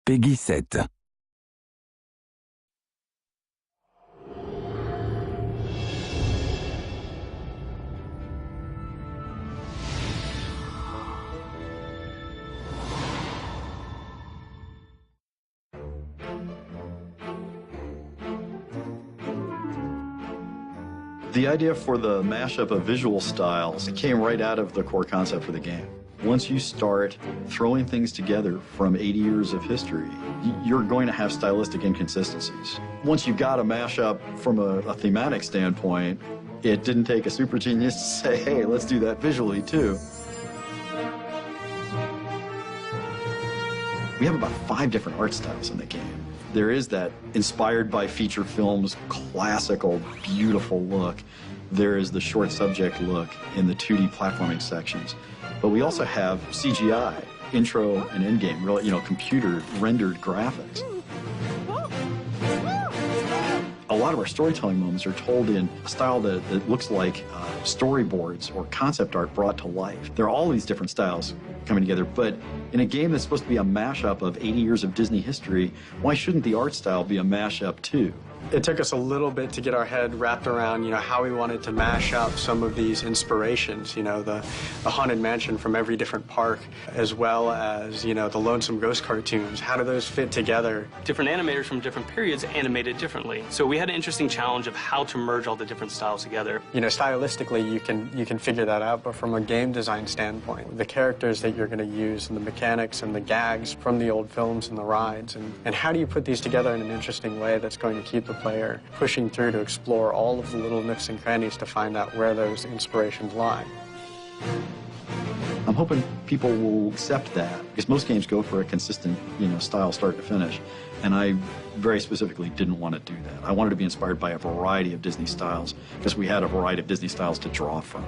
Peggy 7. The idea for the mashup of visual styles, it came right out of the core concept for the game. Once you start throwing things together from 80 years of history, you're going to have stylistic inconsistencies. Once you've got a mashup from a thematic standpoint, it didn't take a super genius to say, hey, let's do that visually too. We have about 5 different art styles in the game. There is that inspired by feature films, classical, beautiful look. There is the short subject look in the 2D platforming sections. But we also have CGI, intro and endgame, really, computer rendered graphics. A lot of our storytelling moments are told in a style that looks like storyboards or concept art brought to life. There are all these different styles coming together, but in a game that's supposed to be a mashup of 80 years of Disney history, why shouldn't the art style be a mashup too? It took us a little bit to get our head wrapped around, how we wanted to mash up some of these inspirations, the Haunted Mansion from every different park, as well as, the Lonesome Ghost cartoons. How do those fit together? Different animators from different periods animated differently. So we had an interesting challenge of how to merge all the different styles together. Stylistically, you can figure that out, but from a game design standpoint, the characters that you're going to use and the mechanics and the gags from the old films and the rides, and how do you put these together in an interesting way that's going to keep the player pushing through to explore all of the little nooks and crannies to find out where those inspirations lie. I'm hoping people will accept that, because most games go for a consistent, style start to finish, and I very specifically didn't want to do that. I wanted to be inspired by a variety of Disney styles, because we had a variety of Disney styles to draw from.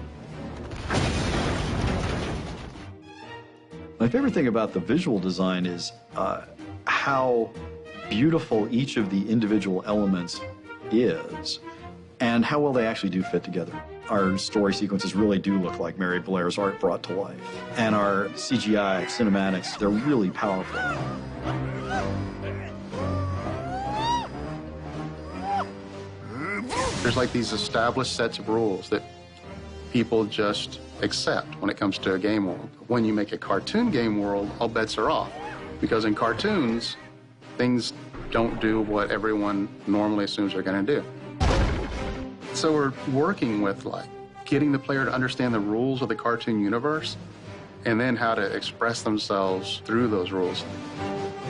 My favorite thing about the visual design is how beautiful each of the individual elements is, and how well they actually do fit together. Our story sequences really do look like Mary Blair's art brought to life, and our CGI cinematics, they're really powerful. There's like these established sets of rules that people just accept when it comes to a game world. When you make a cartoon game world, all bets are off, because in cartoons, things don't do what everyone normally assumes they're going to do. So we're working with getting the player to understand the rules of the cartoon universe and then how to express themselves through those rules.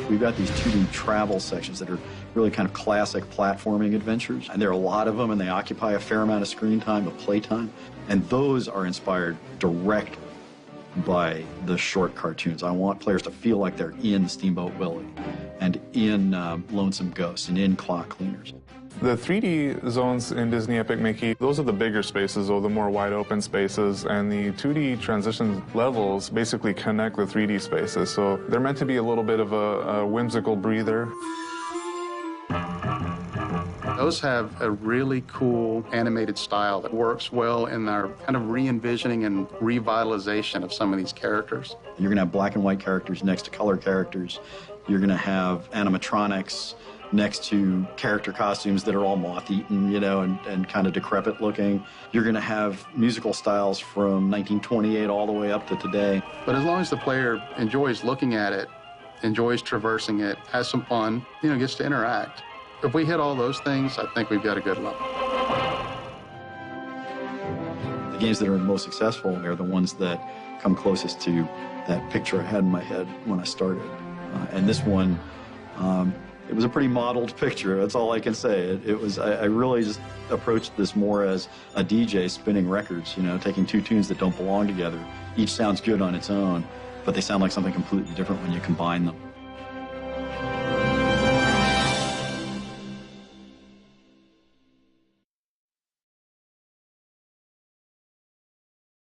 We've got these 2D travel sections that are really kind of classic platforming adventures, and there are a lot of them, and they occupy a fair amount of screen time, of play time, and those are inspired directly by the short cartoons. I want players to feel like they're in Steamboat Willie and in Lonesome Ghost and in Clock Cleaners. The 3D zones in Disney Epic Mickey, those are the bigger spaces, or the more wide open spaces, and the 2D transition levels basically connect the 3D spaces, so they're meant to be a little bit of a whimsical breather. Those have a really cool animated style that works well in our kind of re-envisioning and revitalization of some of these characters. You're going to have black and white characters next to color characters. You're going to have animatronics next to character costumes that are all moth-eaten, and kind of decrepit looking. You're going to have musical styles from 1928 all the way up to today. But as long as the player enjoys looking at it, enjoys traversing it, has some fun, gets to interact, if we hit all those things, I think we've got a good level. The games that are most successful are the ones that come closest to that picture I had in my head when I started. And this one, it was a pretty modeled picture. That's all I can say. I really just approached this more as a DJ spinning records, taking 2 tunes that don't belong together. Each sounds good on its own, but they sound like something completely different when you combine them.